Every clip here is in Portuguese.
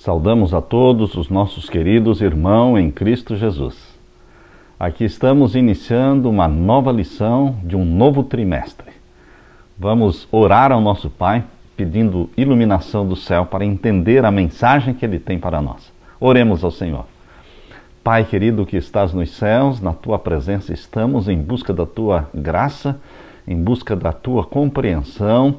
Saudamos a todos os nossos queridos irmãos em Cristo Jesus. Aqui estamos iniciando uma nova lição de um novo trimestre. Vamos orar ao nosso Pai, pedindo iluminação do céu para entender a mensagem que Ele tem para nós. Oremos ao Senhor. Pai querido que estás nos céus, na Tua presença estamos em busca da Tua graça, em busca da Tua compreensão,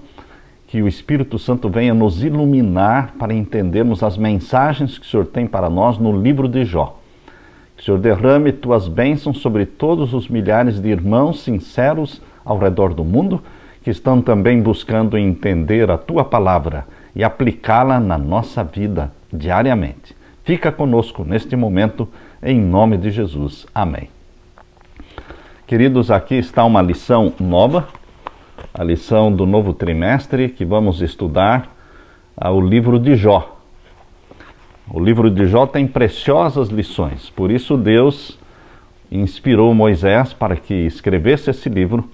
que o Espírito Santo venha nos iluminar para entendermos as mensagens que o Senhor tem para nós no livro de Jó. Que o Senhor derrame Tuas bênçãos sobre todos os milhares de irmãos sinceros ao redor do mundo, que estão também buscando entender a Tua palavra e aplicá-la na nossa vida diariamente. Fica conosco neste momento, em nome de Jesus. Amém. Queridos, aqui está uma lição nova, a lição do novo trimestre, que vamos estudar o livro de Jó. O livro de Jó tem preciosas lições, por isso Deus inspirou Moisés para que escrevesse esse livro.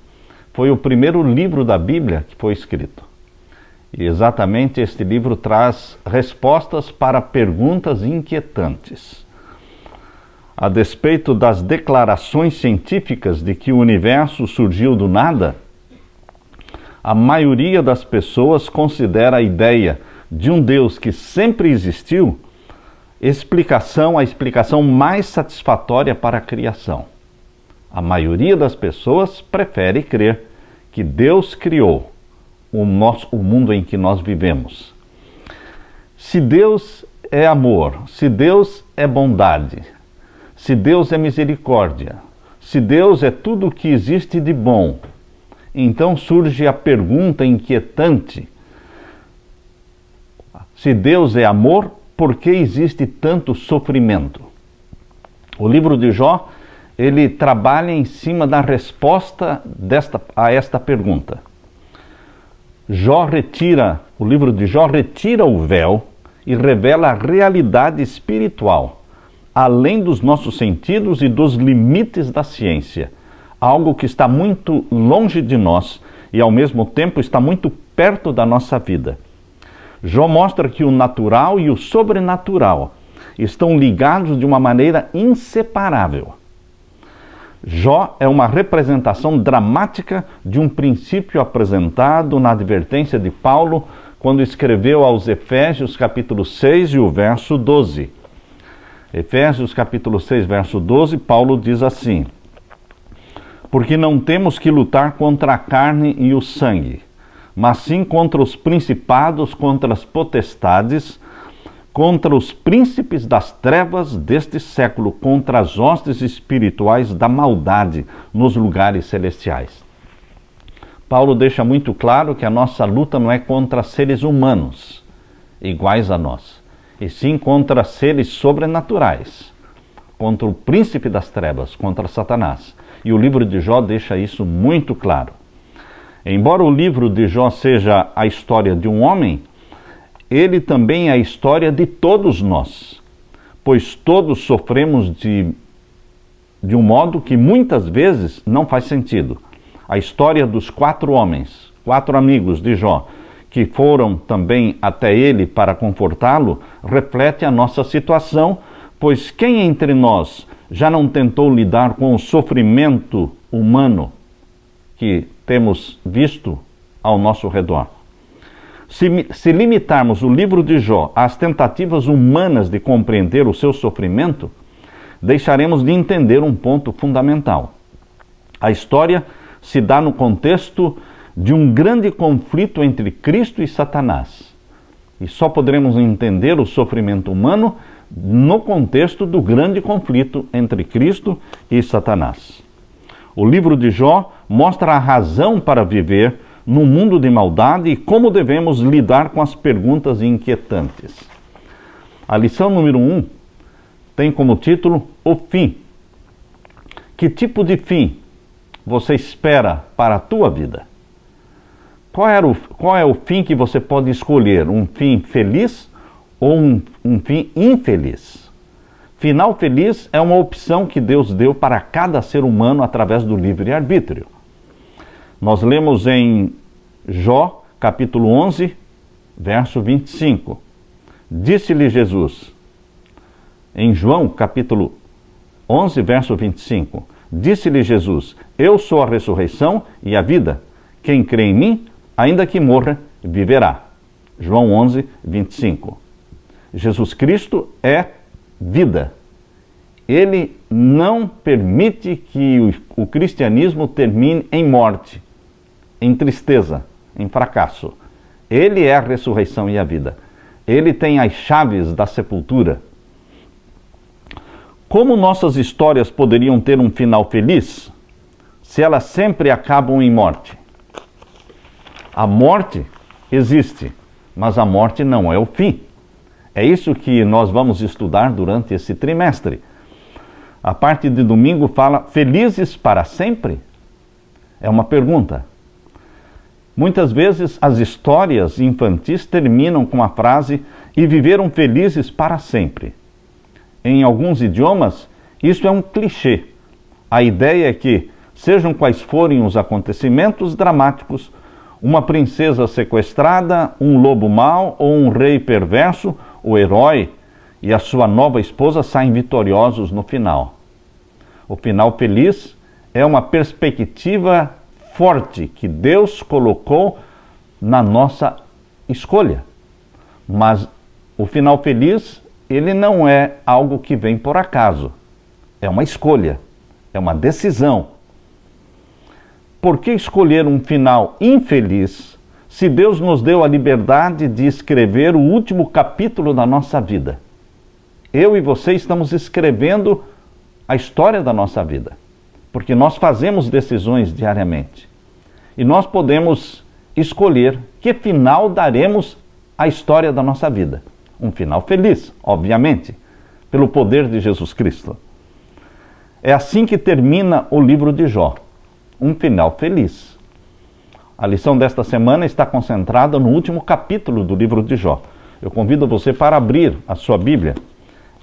Foi o primeiro livro da Bíblia que foi escrito. E exatamente este livro traz respostas para perguntas inquietantes. A despeito das declarações científicas de que o universo surgiu do nada, a maioria das pessoas considera a ideia de um Deus que sempre existiu a explicação mais satisfatória para a criação. A maioria das pessoas prefere crer que Deus criou o mundo em que nós vivemos. Se Deus é amor, se Deus é bondade, se Deus é misericórdia, se Deus é tudo o que existe de bom, então surge a pergunta inquietante: se Deus é amor, por que existe tanto sofrimento? O livro de Jó, ele trabalha em cima da resposta a esta pergunta. O livro de Jó retira o véu e revela a realidade espiritual, além dos nossos sentidos e dos limites da ciência. Algo que está muito longe de nós e ao mesmo tempo está muito perto da nossa vida. Jó mostra que o natural e o sobrenatural estão ligados de uma maneira inseparável. Jó é uma representação dramática de um princípio apresentado na advertência de Paulo quando escreveu aos Efésios capítulo 6 e o verso 12. Efésios capítulo 6, verso 12, Paulo diz assim: porque não temos que lutar contra a carne e o sangue, mas sim contra os principados, contra as potestades, contra os príncipes das trevas deste século, contra as hostes espirituais da maldade nos lugares celestiais. Paulo deixa muito claro que a nossa luta não é contra seres humanos iguais a nós, e sim contra seres sobrenaturais, contra o príncipe das trevas, contra Satanás. E o livro de Jó deixa isso muito claro. Embora o livro de Jó seja a história de um homem, ele também é a história de todos nós, pois todos sofremos de um modo que muitas vezes não faz sentido. A história dos 4 homens, 4 amigos de Jó, que foram também até ele para confortá-lo, reflete a nossa situação, pois quem entre nós já não tentou lidar com o sofrimento humano que temos visto ao nosso redor? Se limitarmos o livro de Jó às tentativas humanas de compreender o seu sofrimento, deixaremos de entender um ponto fundamental. A história se dá no contexto de um grande conflito entre Cristo e Satanás. E só poderemos entender o sofrimento humano no contexto do grande conflito entre Cristo e Satanás. O livro de Jó mostra a razão para viver num mundo de maldade e como devemos lidar com as perguntas inquietantes. A lição número 1 tem como título O Fim. Que tipo de fim você espera para a tua vida? Qual é o fim que você pode escolher? Um fim feliz ou um fim infeliz? Final feliz é uma opção que Deus deu para cada ser humano através do livre-arbítrio. Nós lemos em Jó, capítulo 11, verso 25. Disse-lhe Jesus, em João capítulo 11, verso 25, disse-lhe Jesus, eu sou a ressurreição e a vida. Quem crê em mim, ainda que morra, viverá. João 11, 25. Jesus Cristo é vida. Ele não permite que o cristianismo termine em morte, em tristeza, em fracasso. Ele é a ressurreição e a vida. Ele tem as chaves da sepultura. Como nossas histórias poderiam ter um final feliz se elas sempre acabam em morte? A morte existe, mas a morte não é o fim. É isso que nós vamos estudar durante esse trimestre. A parte de domingo fala, felizes para sempre? É uma pergunta. Muitas vezes as histórias infantis terminam com a frase, e viveram felizes para sempre. Em alguns idiomas, isso é um clichê. A ideia é que, sejam quais forem os acontecimentos dramáticos, uma princesa sequestrada, um lobo mau ou um rei perverso, o herói e a sua nova esposa saem vitoriosos no final. O final feliz é uma perspectiva forte que Deus colocou na nossa escolha. Mas o final feliz, ele não é algo que vem por acaso. É uma escolha, é uma decisão. Por que escolher um final infeliz se Deus nos deu a liberdade de escrever o último capítulo da nossa vida? Eu e você estamos escrevendo a história da nossa vida, porque nós fazemos decisões diariamente. E nós podemos escolher que final daremos à história da nossa vida. Um final feliz, obviamente, pelo poder de Jesus Cristo. É assim que termina o livro de Jó. Um final feliz. A lição desta semana está concentrada no último capítulo do livro de Jó. Eu convido você para abrir a sua Bíblia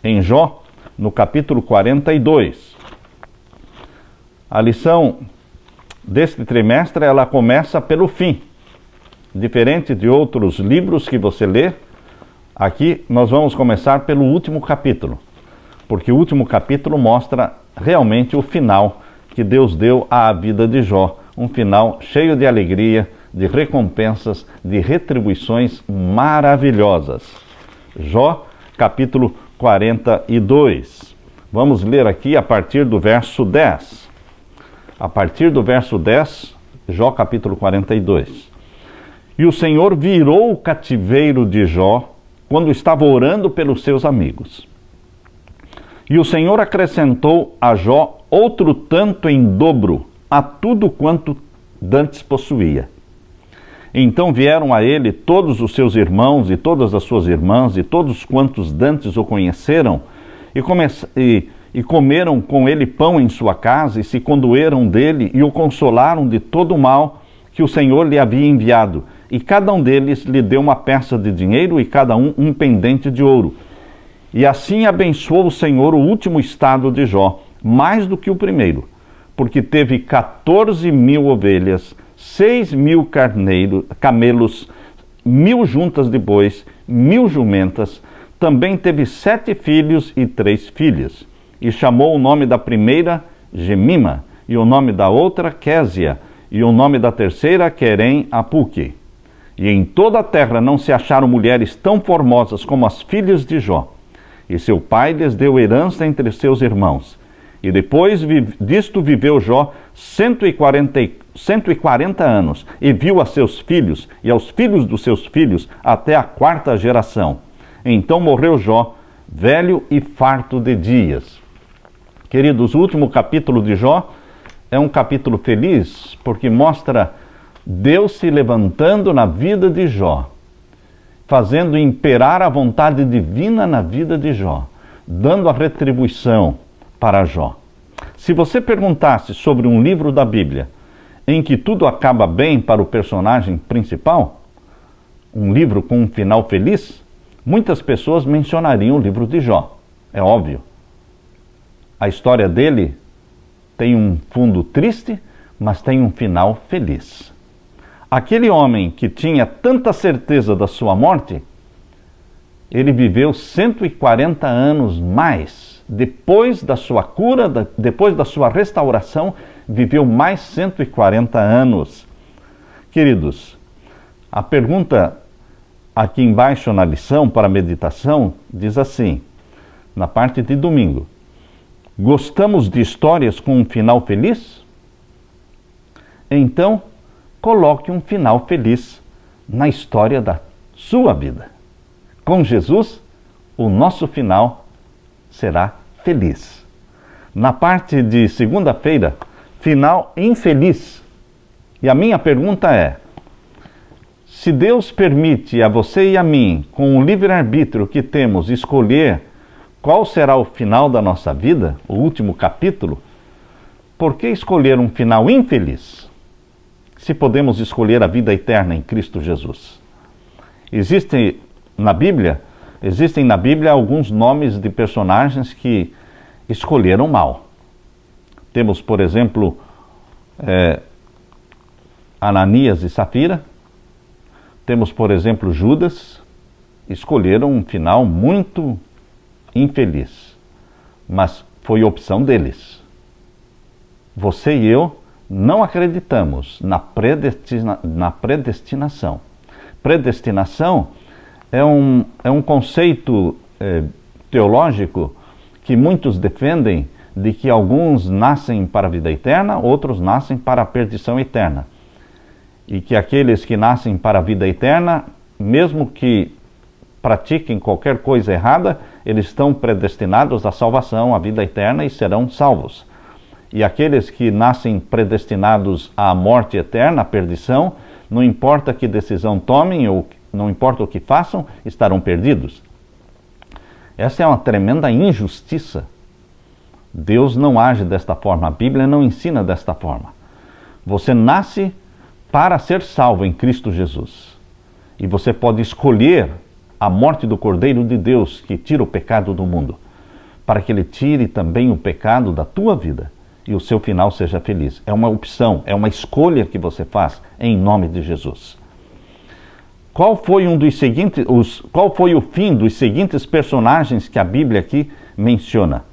em Jó, no capítulo 42. A lição deste trimestre, ela começa pelo fim. Diferente de outros livros que você lê, aqui nós vamos começar pelo último capítulo, porque o último capítulo mostra realmente o final que Deus deu à vida de Jó, um final cheio de alegria, de recompensas, de retribuições maravilhosas. Jó, capítulo 42. Vamos ler aqui a partir do verso 10. A partir do verso 10, Jó, capítulo 42. E o Senhor virou o cativeiro de Jó quando estava orando pelos seus amigos. E o Senhor acrescentou a Jó outro tanto em dobro a tudo quanto dantes possuía. Então vieram a ele todos os seus irmãos e todas as suas irmãs e todos quantos dantes o conheceram e comeram com ele pão em sua casa e se condoeram dele e o consolaram de todo o mal que o Senhor lhe havia enviado. E cada um deles lhe deu uma peça de dinheiro e cada um pendente de ouro. E assim abençoou o Senhor o último estado de Jó, mais do que o primeiro, porque teve 14.000 ovelhas, 6.000 camelos, 1.000 juntas de bois, 1.000 jumentas. Também teve 7 filhos e 3 filhas. E chamou o nome da primeira Gemima, e o nome da outra Késia, e o nome da terceira Querem Apuque. E em toda a terra não se acharam mulheres tão formosas como as filhas de Jó. E seu pai lhes deu herança entre seus irmãos. E depois disto viveu Jó 140 anos, e viu a seus filhos e aos filhos dos seus filhos até a 4ª geração. Então morreu Jó, velho e farto de dias. Queridos, o último capítulo de Jó é um capítulo feliz, porque mostra Deus se levantando na vida de Jó, fazendo imperar a vontade divina na vida de Jó, dando a retribuição para Jó. Se você perguntasse sobre um livro da Bíblia em que tudo acaba bem para o personagem principal, um livro com um final feliz, muitas pessoas mencionariam o livro de Jó. É óbvio. A história dele tem um fundo triste, mas tem um final feliz. Aquele homem que tinha tanta certeza da sua morte, ele viveu 140 anos mais. Depois da sua cura, depois da sua restauração, viveu mais 140 anos. Queridos, a pergunta aqui embaixo na lição para meditação diz assim, na parte de domingo: gostamos de histórias com um final feliz? Então, coloque um final feliz na história da sua vida. Com Jesus, o nosso final será feliz. Na parte de segunda-feira, final infeliz. E a minha pergunta é: se Deus permite a você e a mim, com o livre-arbítrio que temos, escolher qual será o final da nossa vida, o último capítulo, por que escolher um final infeliz, se podemos escolher a vida eterna em Cristo Jesus? Existem na Bíblia alguns nomes de personagens que escolheram mal. Temos, por exemplo, Ananias e Safira. Temos, por exemplo, Judas. Escolheram um final muito infeliz, mas foi opção deles. Você e eu não acreditamos na predestinação. Predestinação é um conceito teológico que muitos defendem, de que alguns nascem para a vida eterna, outros nascem para a perdição eterna. E que aqueles que nascem para a vida eterna, mesmo que pratiquem qualquer coisa errada, eles estão predestinados à salvação, à vida eterna, e serão salvos. E aqueles que nascem predestinados à morte eterna, à perdição, não importa que decisão tomem ou não importa o que façam, estarão perdidos. Essa é uma tremenda injustiça. Deus não age desta forma, a Bíblia não ensina desta forma. Você nasce para ser salvo em Cristo Jesus. E você pode escolher a morte do Cordeiro de Deus, que tira o pecado do mundo, para que ele tire também o pecado da tua vida e o seu final seja feliz. É uma opção, é uma escolha que você faz em nome de Jesus. Qual foi o fim dos seguintes personagens que a Bíblia aqui menciona?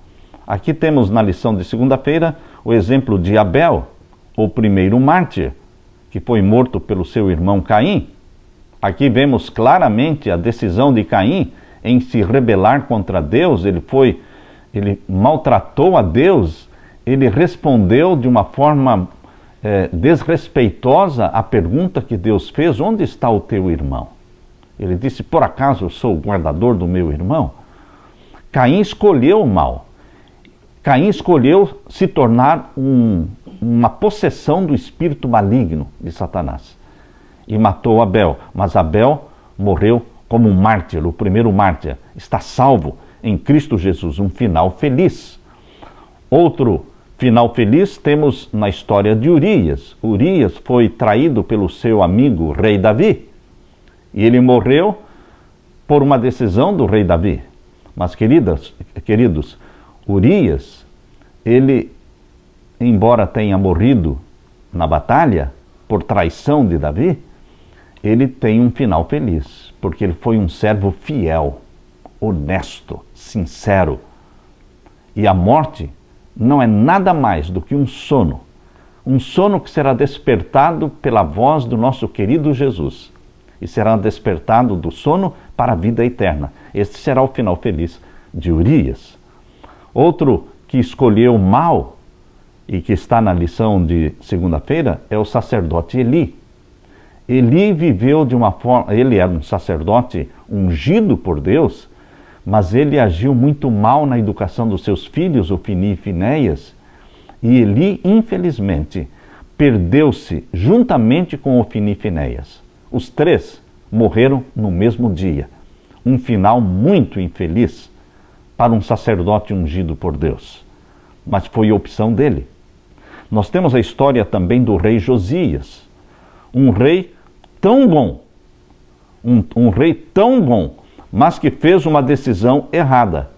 Aqui temos na lição de segunda-feira o exemplo de Abel, o primeiro mártir, que foi morto pelo seu irmão Caim. Aqui vemos claramente a decisão de Caim em se rebelar contra Deus. Ele maltratou a Deus, ele respondeu de uma forma desrespeitosa a pergunta que Deus fez: onde está o teu irmão? Ele disse: por acaso eu sou o guardador do meu irmão? Caim escolheu o mal. Caim escolheu se tornar uma possessão do espírito maligno de Satanás. E matou Abel. Mas Abel morreu como um mártir, o primeiro mártir. Está salvo em Cristo Jesus, um final feliz. Outro final feliz temos na história de Urias. Urias foi traído pelo seu amigo rei Davi. E ele morreu por uma decisão do rei Davi. Mas, queridos, Urias, ele, embora tenha morrido na batalha por traição de Davi, ele tem um final feliz, porque ele foi um servo fiel, honesto, sincero. E a morte não é nada mais do que um sono que será despertado pela voz do nosso querido Jesus, e será despertado do sono para a vida eterna. Este será o final feliz de Urias. Outro que escolheu mal e que está na lição de segunda-feira é o sacerdote Eli. Eli viveu de uma forma, ele era um sacerdote ungido por Deus, mas ele agiu muito mal na educação dos seus filhos, Ofni e Finéias, e Eli, infelizmente, perdeu-se juntamente com Ofni e Finéias. Os três morreram no mesmo dia. Um final muito infeliz para um sacerdote ungido por Deus. Mas foi a opção dele. Nós temos a história também do rei Josias. Um rei tão bom, mas que fez uma decisão errada.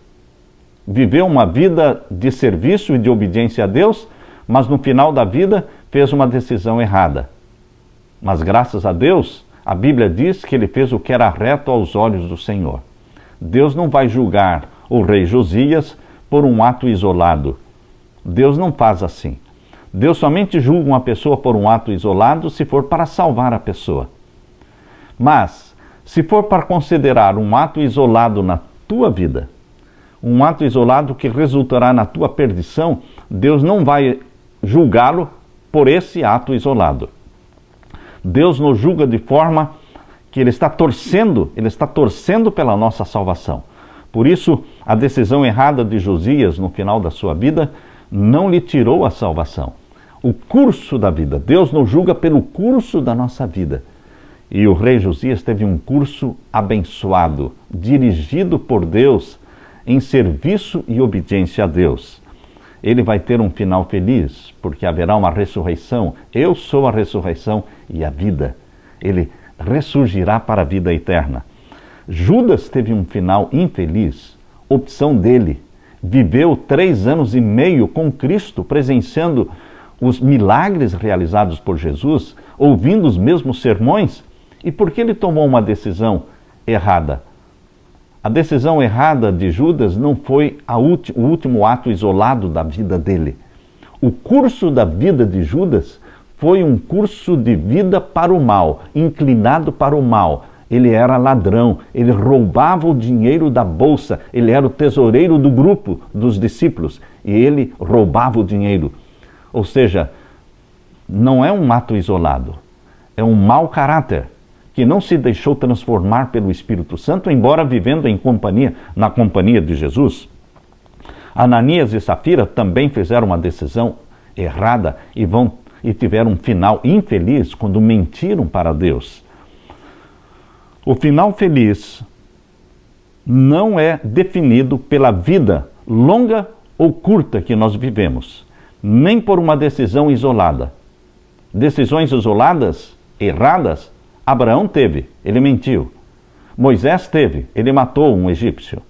Viveu uma vida de serviço e de obediência a Deus, mas no final da vida fez uma decisão errada. Mas graças a Deus, a Bíblia diz que ele fez o que era reto aos olhos do Senhor. Deus não vai julgar o rei Josias por um ato isolado. Deus não faz assim. Deus somente julga uma pessoa por um ato isolado se for para salvar a pessoa. Mas, se for para considerar um ato isolado na tua vida, um ato isolado que resultará na tua perdição, Deus não vai julgá-lo por esse ato isolado. Deus nos julga de forma que Ele está torcendo pela nossa salvação. Por isso, a decisão errada de Josias no final da sua vida não lhe tirou a salvação. O curso da vida, Deus nos julga pelo curso da nossa vida. E o rei Josias teve um curso abençoado, dirigido por Deus em serviço e obediência a Deus. Ele vai ter um final feliz, porque haverá uma ressurreição. Eu sou a ressurreição e a vida. Ele ressurgirá para a vida eterna. Judas teve um final infeliz, opção dele. Viveu 3 anos e meio com Cristo, presenciando os milagres realizados por Jesus, ouvindo os mesmos sermões. E por que ele tomou uma decisão errada? A decisão errada de Judas não foi o último ato isolado da vida dele. O curso da vida de Judas foi um curso de vida para o mal, inclinado para o mal. Ele era ladrão, ele roubava o dinheiro da bolsa, ele era o tesoureiro do grupo dos discípulos e ele roubava o dinheiro. Ou seja, não é um ato isolado, é um mau caráter que não se deixou transformar pelo Espírito Santo, embora vivendo na companhia de Jesus. Ananias e Safira também fizeram uma decisão errada e tiveram um final infeliz quando mentiram para Deus. O final feliz não é definido pela vida longa ou curta que nós vivemos, nem por uma decisão isolada. Decisões isoladas, erradas, Abraão teve, ele mentiu. Moisés teve, ele matou um egípcio.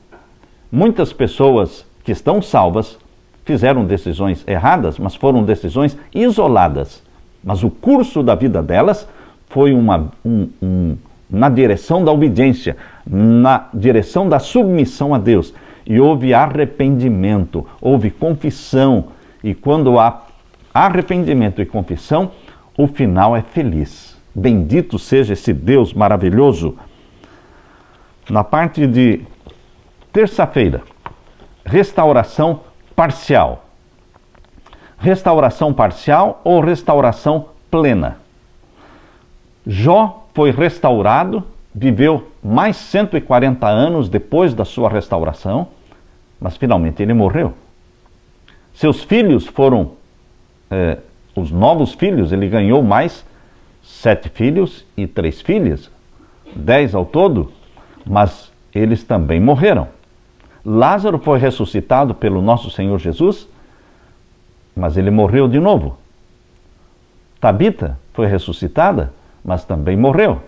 Muitas pessoas que estão salvas fizeram decisões erradas, mas foram decisões isoladas. Mas o curso da vida delas foi na direção da obediência, na direção da submissão a Deus. E houve arrependimento, houve confissão. E quando há arrependimento e confissão, o final é feliz. Bendito seja esse Deus maravilhoso. Na parte de terça-feira, restauração parcial. Restauração parcial ou restauração plena? Jó foi restaurado, viveu mais 140 anos depois da sua restauração, mas finalmente ele morreu. Seus filhos foram, os novos filhos, ele ganhou mais 7 filhos e 3 filhas, 10 ao todo, mas eles também morreram. Lázaro foi ressuscitado pelo nosso Senhor Jesus, mas ele morreu de novo. Tabita foi ressuscitada, mas também morreu.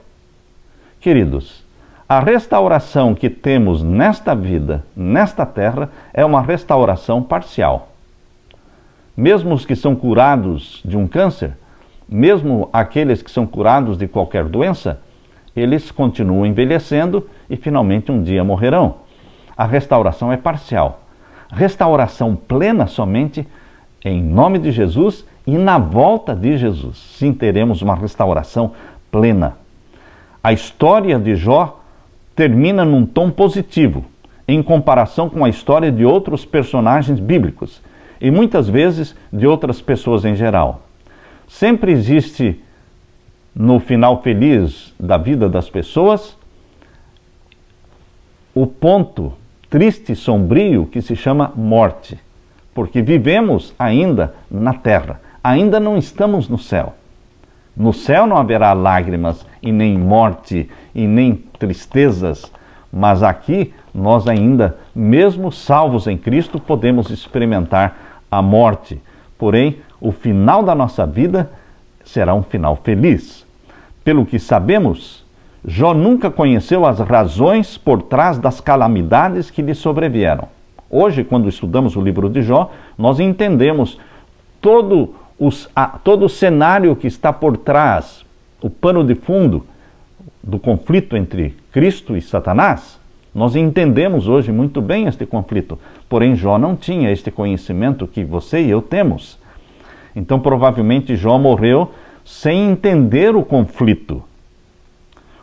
Queridos, a restauração que temos nesta vida, nesta terra, é uma restauração parcial. Mesmo os que são curados de um câncer, mesmo aqueles que são curados de qualquer doença, eles continuam envelhecendo e finalmente um dia morrerão. A restauração é parcial. Restauração plena somente em nome de Jesus e na volta de Jesus. Sim, teremos uma restauração plena. A história de Jó termina num tom positivo, em comparação com a história de outros personagens bíblicos e muitas vezes de outras pessoas em geral. Sempre existe no final feliz da vida das pessoas o ponto triste e sombrio que se chama morte, porque vivemos ainda na terra, ainda não estamos no céu. No céu não haverá lágrimas e nem morte e nem tristezas, mas aqui nós ainda, mesmo salvos em Cristo, podemos experimentar a morte. Porém, o final da nossa vida será um final feliz. Pelo que sabemos, Jó nunca conheceu as razões por trás das calamidades que lhe sobrevieram. Hoje, quando estudamos o livro de Jó, nós entendemos todo o cenário que está por trás, o pano de fundo do conflito entre Cristo e Satanás. Nós entendemos hoje muito bem este conflito, porém Jó não tinha este conhecimento que você e eu temos. Então provavelmente Jó morreu sem entender o conflito.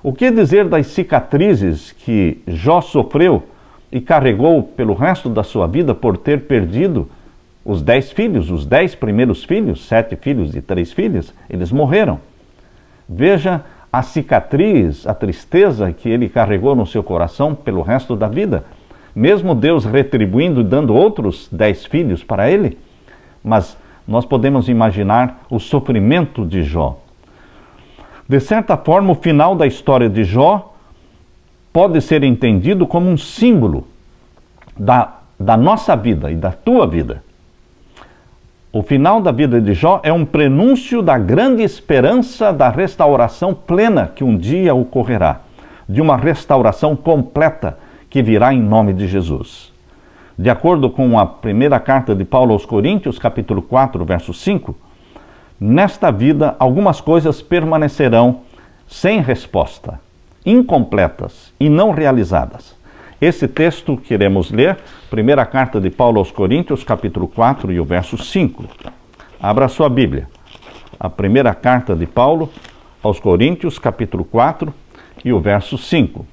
O que dizer das cicatrizes que Jó sofreu e carregou pelo resto da sua vida por ter perdido os 10 filhos, os 10 primeiros filhos, 7 filhos e 3 filhas, eles morreram. Veja a cicatriz, a tristeza que ele carregou no seu coração pelo resto da vida. Mesmo Deus retribuindo e dando outros 10 filhos para ele, mas nós podemos imaginar o sofrimento de Jó. De certa forma, o final da história de Jó pode ser entendido como um símbolo da nossa vida e da tua vida. O final da vida de Jó é um prenúncio da grande esperança da restauração plena que um dia ocorrerá, de uma restauração completa que virá em nome de Jesus. De acordo com a primeira carta de Paulo aos Coríntios, capítulo 4, verso 5, nesta vida algumas coisas permanecerão sem resposta, incompletas e não realizadas. Esse texto que iremos ler, primeira carta de Paulo aos Coríntios, capítulo 4 e o verso 5. Abra sua Bíblia. A primeira carta de Paulo aos Coríntios, capítulo 4 e o verso 5.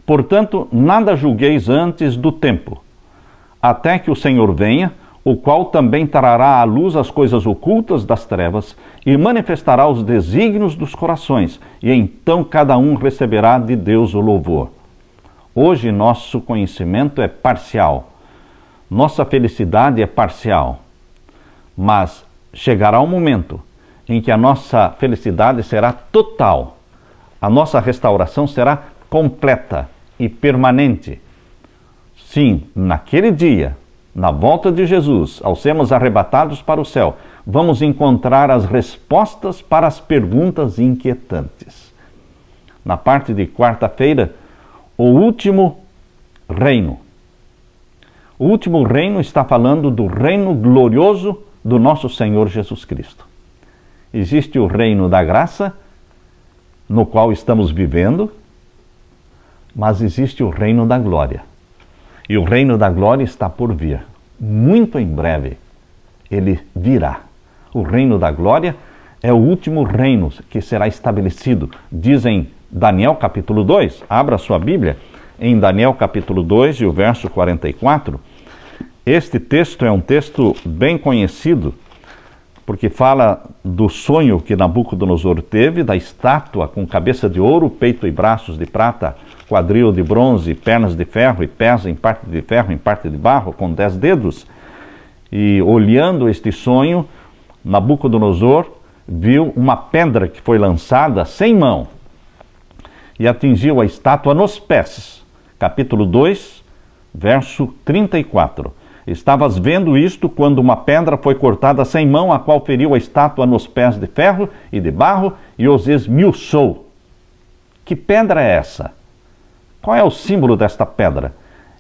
Portanto, nada julgueis antes do tempo, até que o Senhor venha, o qual também trará à luz as coisas ocultas das trevas e manifestará os desígnios dos corações, e então cada um receberá de Deus o louvor. Hoje nosso conhecimento é parcial, nossa felicidade é parcial, mas chegará um momento em que a nossa felicidade será total, a nossa restauração será completa e permanente. Sim, naquele dia, na volta de Jesus, ao sermos arrebatados para o céu, vamos encontrar as respostas para as perguntas inquietantes. Na parte de quarta-feira, o último reino. O último reino está falando do reino glorioso do nosso Senhor Jesus Cristo. Existe o reino da graça, no qual estamos vivendo, mas existe o reino da glória. E o reino da glória está por vir. Muito em breve ele virá. O reino da glória é o último reino que será estabelecido. Dizem Daniel capítulo 2, abra sua Bíblia, em Daniel capítulo 2 e o verso 44. Este texto é um texto bem conhecido, porque fala do sonho que Nabucodonosor teve, da estátua com cabeça de ouro, peito e braços de prata, quadril de bronze, pernas de ferro e pés em parte de ferro, em parte de barro, com 10 dedos. E olhando este sonho, Nabucodonosor viu uma pedra que foi lançada sem mão e atingiu a estátua nos pés. Capítulo 2, verso 34. Estavas vendo isto quando uma pedra foi cortada sem mão, a qual feriu a estátua nos pés de ferro e de barro e os esmiuçou. Que pedra é essa? Qual é o símbolo desta pedra?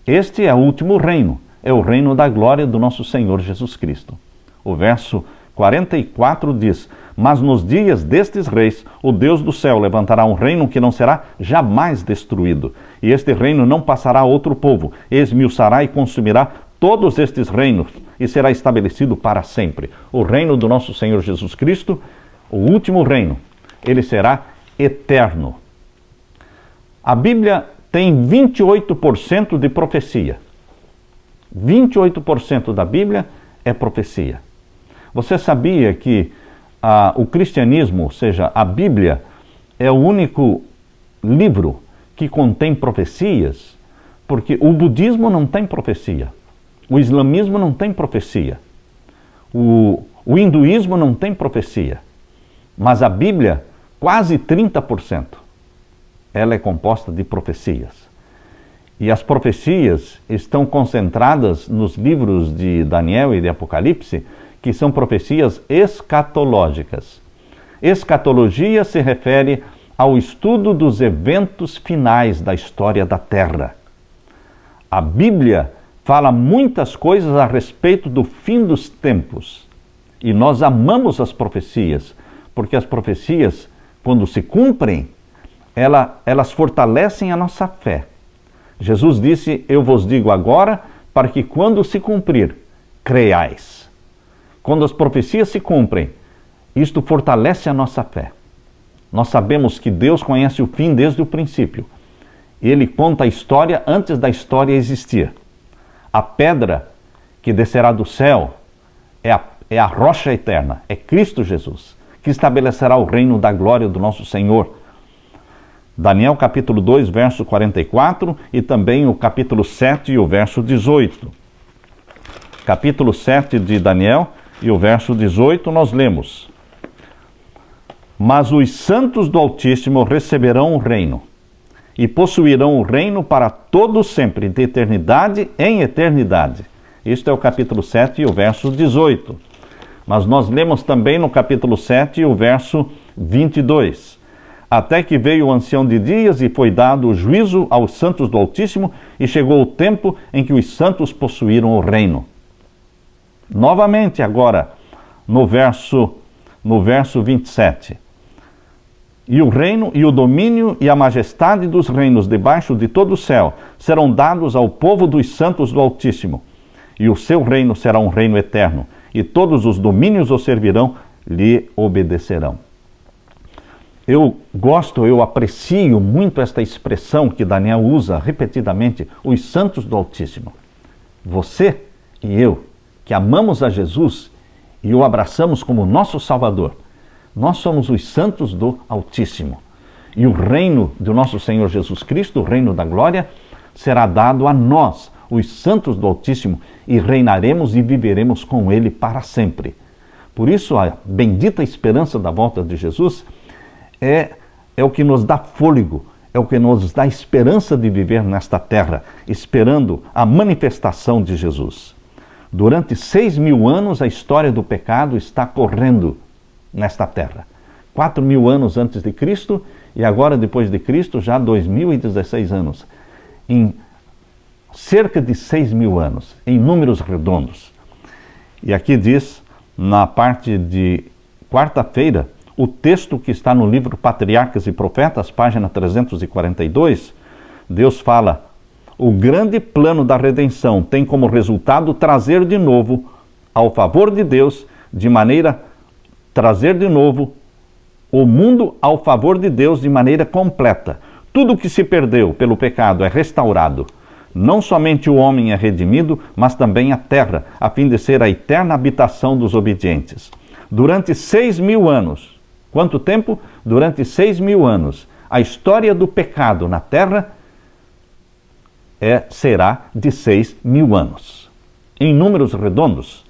Este é o último reino, é o reino da glória do nosso Senhor Jesus Cristo. O verso 44 diz: mas nos dias destes reis, o Deus do céu levantará um reino que não será jamais destruído. E este reino não passará a outro povo, esmiuçará e consumirá todos estes reinos, e será estabelecido para sempre. O reino do nosso Senhor Jesus Cristo, o último reino, ele será eterno. A Bíblia tem 28% de profecia. 28% da Bíblia é profecia. Você sabia que o cristianismo, ou seja, a Bíblia, é o único livro que contém profecias? Porque o budismo não tem profecia. O islamismo não tem profecia. O hinduísmo não tem profecia. Mas a Bíblia, quase 30%, ela é composta de profecias. E as profecias estão concentradas nos livros de Daniel e de Apocalipse, que são profecias escatológicas. Escatologia se refere ao estudo dos eventos finais da história da Terra. A Bíblia fala muitas coisas a respeito do fim dos tempos. E nós amamos as profecias, porque as profecias, quando se cumprem, elas fortalecem a nossa fé. Jesus disse: eu vos digo agora, para que quando se cumprir, creiais. Quando as profecias se cumprem, isto fortalece a nossa fé. Nós sabemos que Deus conhece o fim desde o princípio. Ele conta a história antes da história existir. A pedra que descerá do céu é a rocha eterna, é Cristo Jesus, que estabelecerá o reino da glória do nosso Senhor. Daniel capítulo 2, verso 44 e também o capítulo 7 e o verso 18. Capítulo 7 de Daniel e o verso 18 nós lemos: mas os santos do Altíssimo receberão o reino e possuirão o reino para todo sempre, de eternidade em eternidade. Isto é o capítulo 7 e o verso 18. Mas nós lemos também no capítulo 7 e o verso 22. Até que veio o ancião de dias e foi dado o juízo aos santos do Altíssimo, e chegou o tempo em que os santos possuíram o reino. Novamente agora, no verso 27. E o reino e o domínio e a majestade dos reinos debaixo de todo o céu serão dados ao povo dos santos do Altíssimo, e o seu reino será um reino eterno, e todos os domínios o servirão, lhe obedecerão. Eu aprecio muito esta expressão que Daniel usa repetidamente, os santos do Altíssimo. Você e eu, que amamos a Jesus e o abraçamos como nosso Salvador, nós somos os santos do Altíssimo. E o reino do nosso Senhor Jesus Cristo, o reino da glória, será dado a nós, os santos do Altíssimo, e reinaremos e viveremos com Ele para sempre. Por isso, a bendita esperança da volta de Jesus é o que nos dá fôlego, é o que nos dá esperança de viver nesta terra, esperando a manifestação de Jesus. Durante 6.000 anos, a história do pecado está correndo nesta terra. 4.000 anos antes de Cristo e agora, depois de Cristo, já 2016 anos. Em cerca de 6.000 anos, em números redondos. E aqui diz, na parte de quarta-feira, o texto que está no livro Patriarcas e Profetas, página 342, Deus fala: o grande plano da redenção tem como resultado trazer de novo ao favor de Deus, trazer de novo o mundo ao favor de Deus de maneira completa. Tudo que se perdeu pelo pecado é restaurado. Não somente o homem é redimido, mas também a terra, a fim de ser a eterna habitação dos obedientes. Durante 6.000 anos, quanto tempo? Durante 6.000 anos, a história do pecado na terra será de 6.000 anos. Em números redondos,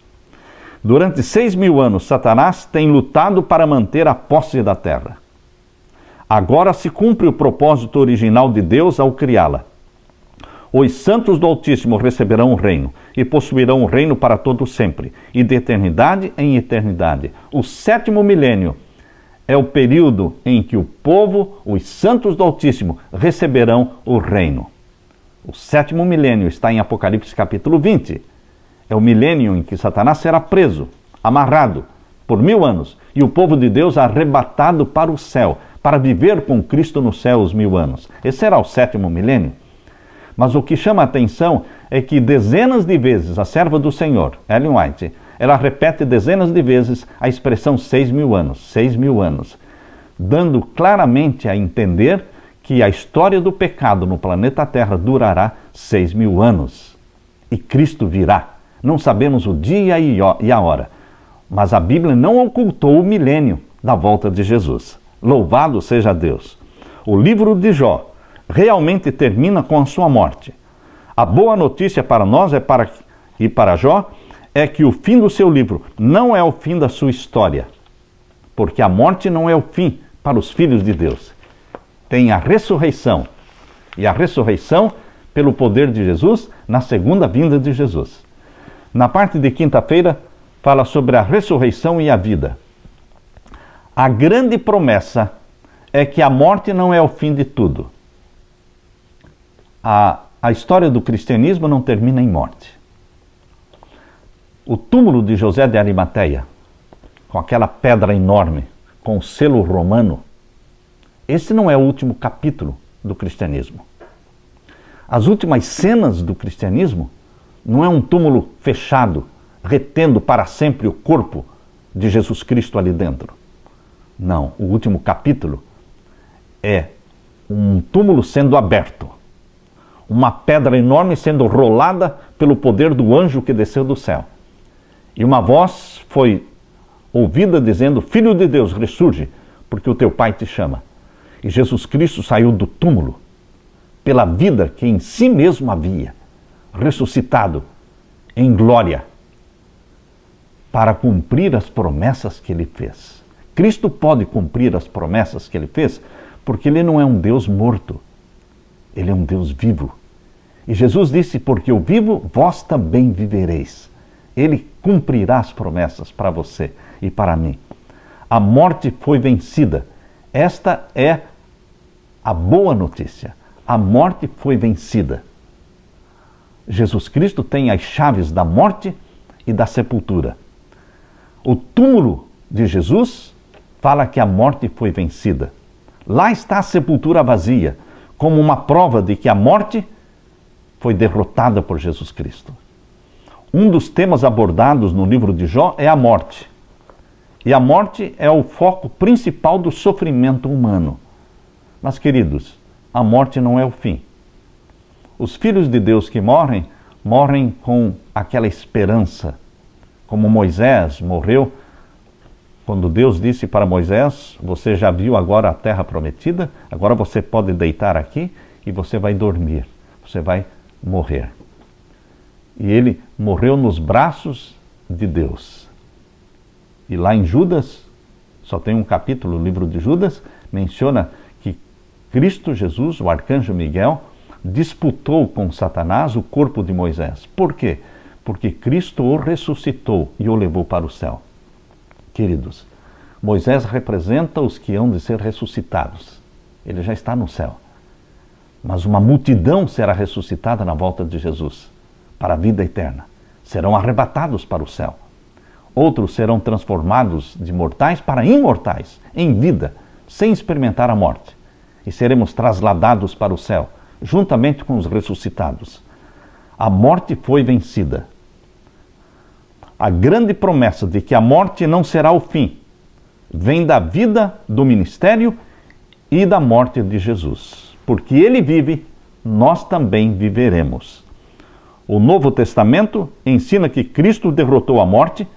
durante 6.000 anos, Satanás tem lutado para manter a posse da terra. Agora se cumpre o propósito original de Deus ao criá-la. Os santos do Altíssimo receberão o reino e possuirão o reino para todo sempre, e de eternidade em eternidade. O 7º milênio é o período em que o povo, os santos do Altíssimo, receberão o reino. O 7º milênio está em Apocalipse capítulo 20. É o milênio em que Satanás será preso, amarrado por 1000 anos, e o povo de Deus arrebatado para o céu, para viver com Cristo no céu os 1000 anos. Esse será o 7º milênio. Mas o que chama a atenção é que dezenas de vezes a serva do Senhor, Ellen White, ela repete dezenas de vezes a expressão 6.000 anos, 6.000 anos, dando claramente a entender que a história do pecado no planeta Terra durará 6.000 anos. E Cristo virá. Não sabemos o dia e a hora, mas a Bíblia não ocultou o milênio da volta de Jesus. Louvado seja Deus! O livro de Jó realmente termina com a sua morte. A boa notícia para nós e para Jó é que o fim do seu livro não é o fim da sua história, porque a morte não é o fim para os filhos de Deus. Tem a ressurreição, e a ressurreição pelo poder de Jesus na segunda vinda de Jesus. Na parte de quinta-feira fala sobre a ressurreição e a vida. A grande promessa é que a morte não é o fim de tudo. A história do cristianismo não termina em morte. O túmulo de José de Arimateia, com aquela pedra enorme, com o selo romano, esse não é o último capítulo do cristianismo. As últimas cenas do cristianismo não é um túmulo fechado, retendo para sempre o corpo de Jesus Cristo ali dentro. Não, o último capítulo é um túmulo sendo aberto, uma pedra enorme sendo rolada pelo poder do anjo que desceu do céu. E uma voz foi ouvida dizendo: Filho de Deus, ressurge, porque o teu Pai te chama. E Jesus Cristo saiu do túmulo pela vida que em si mesmo havia, ressuscitado em glória, para cumprir as promessas que ele fez. Cristo pode cumprir as promessas que ele fez, porque ele não é um Deus morto, ele é um Deus vivo. E Jesus disse: porque eu vivo, vós também vivereis. Ele cumprirá as promessas para você e para mim. A morte foi vencida. Esta é a boa notícia. A morte foi vencida. Jesus Cristo tem as chaves da morte e da sepultura. O túmulo de Jesus fala que a morte foi vencida. Lá está a sepultura vazia, como uma prova de que a morte foi derrotada por Jesus Cristo. Um dos temas abordados no livro de Jó é a morte. E a morte é o foco principal do sofrimento humano. Mas, queridos, a morte não é o fim. Os filhos de Deus que morrem, morrem com aquela esperança. Como Moisés morreu, quando Deus disse para Moisés: você já viu agora a terra prometida? Agora você pode deitar aqui e você vai dormir. Você vai morrer. E ele morreu nos braços de Deus. E lá em Judas, só tem um capítulo, o livro de Judas, menciona que Cristo Jesus, o arcanjo Miguel, disputou com Satanás o corpo de Moisés. Por quê? Porque Cristo o ressuscitou e o levou para o céu. Queridos, Moisés representa os que hão de ser ressuscitados. Ele já está no céu. Mas uma multidão será ressuscitada na volta de Jesus, para a vida eterna. Serão arrebatados para o céu. Outros serão transformados de mortais para imortais, em vida, sem experimentar a morte. E seremos trasladados para o céu, juntamente com os ressuscitados. A morte foi vencida. A grande promessa de que a morte não será o fim vem da vida, do ministério e da morte de Jesus. Porque ele vive, nós também viveremos. O Novo Testamento ensina que Cristo derrotou a morte,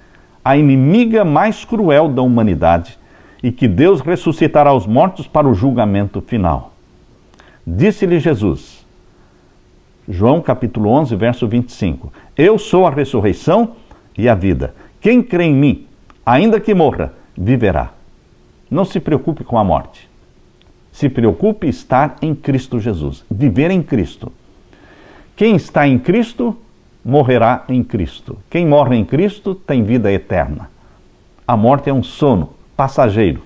a inimiga mais cruel da humanidade, e que Deus ressuscitará os mortos para o julgamento final. Disse-lhe Jesus, João capítulo 11, verso 25, eu sou a ressurreição e a vida. Quem crê em mim, ainda que morra, viverá. Não se preocupe com a morte. Se preocupe em estar em Cristo Jesus, viver em Cristo. Quem está em Cristo, morrerá em Cristo. Quem morre em Cristo tem vida eterna. A morte é um sono passageiro,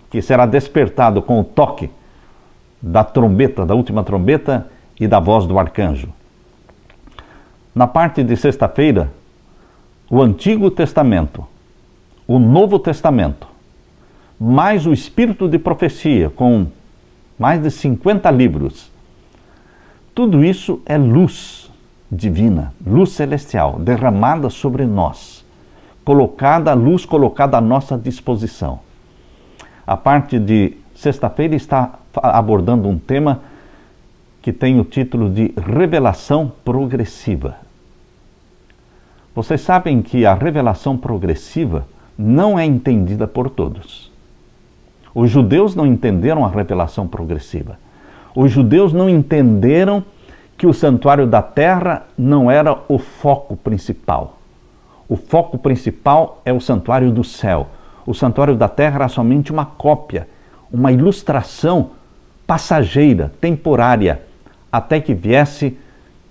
que será despertado com o toque da trombeta, da última trombeta e da voz do arcanjo. Na parte de sexta-feira, o Antigo Testamento, o Novo Testamento, mais o Espírito de Profecia, com mais de 50 livros. Tudo isso é luz divina, luz celestial, derramada sobre nós, colocada, a luz colocada à nossa disposição. A parte de sexta-feira está abordando um tema que tem o título de revelação progressiva. Vocês sabem que a revelação progressiva não é entendida por todos. Os judeus não entenderam a revelação progressiva. Os judeus não entenderam que o santuário da terra não era o foco principal. O foco principal é o santuário do céu. O santuário da terra era somente uma cópia, uma ilustração passageira, temporária, até que viesse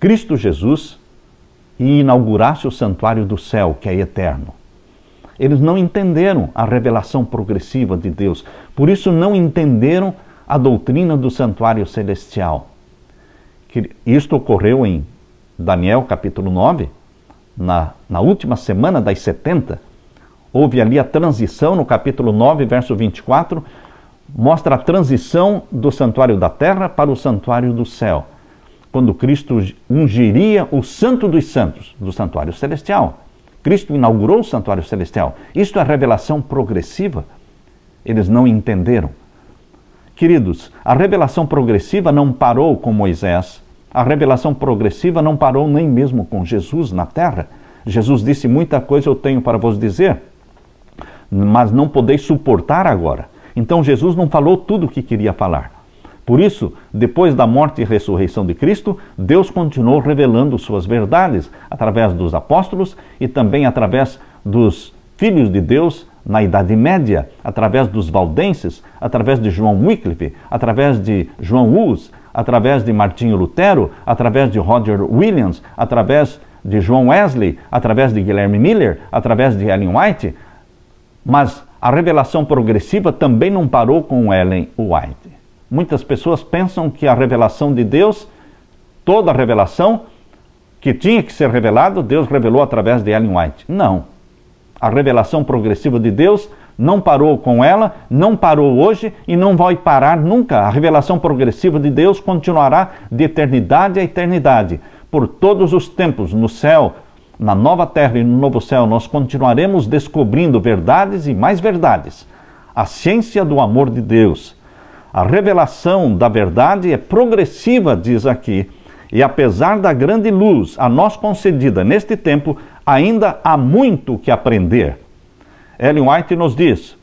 Cristo Jesus e inaugurasse o santuário do céu, que é eterno. Eles não entenderam a revelação progressiva de Deus, por isso não entenderam a doutrina do santuário celestial. Isto ocorreu em Daniel capítulo 9, na última semana das 70, houve ali a transição no capítulo 9, verso 24, mostra a transição do santuário da terra para o santuário do céu. quando Cristo ungiria o Santo dos Santos do Santuário Celestial. Cristo inaugurou o Santuário Celestial. Isto é revelação progressiva. Eles não entenderam. Queridos, a revelação progressiva não parou com Moisés. A revelação progressiva não parou nem mesmo com Jesus na terra. Jesus disse: muita coisa eu tenho para vos dizer, mas não podeis suportar agora. Então Jesus não falou tudo o que queria falar. Por isso, depois da morte e ressurreição de Cristo, Deus continuou revelando suas verdades através dos apóstolos e também através dos filhos de Deus na Idade Média, através dos valdenses, através de João Wycliffe, através de João Hus, através de Martinho Lutero, através de Roger Williams, através de João Wesley, através de Guilherme Miller, através de Ellen White. Mas a revelação progressiva também não parou com Ellen White. Muitas pessoas pensam que a revelação de Deus, toda a revelação que tinha que ser revelado, Deus revelou através de Ellen White. Não. A revelação progressiva de Deus não parou com ela, não parou hoje e não vai parar nunca. A revelação progressiva de Deus continuará de eternidade a eternidade. Por todos os tempos, no céu, na nova terra e no novo céu, nós continuaremos descobrindo verdades e mais verdades. A ciência do amor de Deus. A revelação da verdade é progressiva, diz aqui, e apesar da grande luz a nós concedida neste tempo, ainda há muito que aprender. Ellen White nos diz: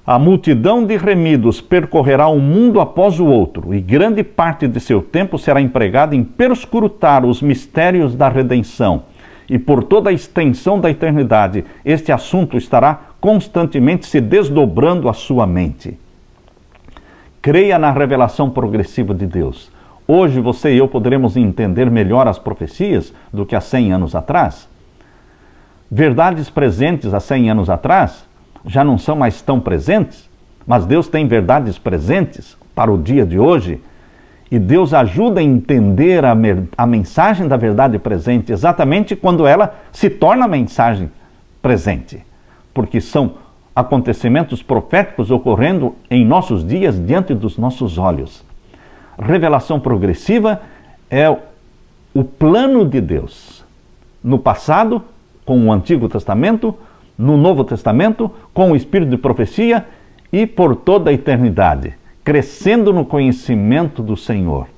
a multidão de remidos percorrerá um mundo após o outro, e grande parte de seu tempo será empregada em perscrutar os mistérios da redenção. E por toda a extensão da eternidade, este assunto estará constantemente se desdobrando à sua mente. Creia na revelação progressiva de Deus. Hoje você e eu poderemos entender melhor as profecias do que há 100 anos atrás. Verdades presentes há 100 anos atrás já não são mais tão presentes, mas Deus tem verdades presentes para o dia de hoje. E Deus ajuda a entender a mensagem da verdade presente exatamente quando ela se torna mensagem presente. Porque são acontecimentos proféticos ocorrendo em nossos dias diante dos nossos olhos. Revelação progressiva é o plano de Deus. No passado, com o Antigo Testamento, no Novo Testamento, com o Espírito de profecia e por toda a eternidade, crescendo no conhecimento do Senhor.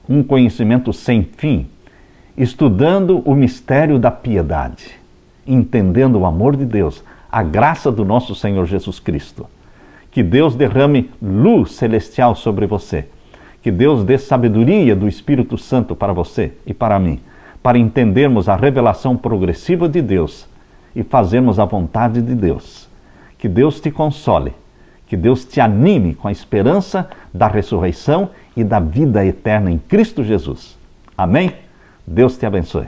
Um conhecimento sem fim, estudando o mistério da piedade, entendendo o amor de Deus, a graça do nosso Senhor Jesus Cristo. Que Deus derrame luz celestial sobre você. Que Deus dê sabedoria do Espírito Santo para você e para mim, para entendermos a revelação progressiva de Deus e fazermos a vontade de Deus. Que Deus te console, que Deus te anime com a esperança da ressurreição e da vida eterna em Cristo Jesus. Amém? Deus te abençoe.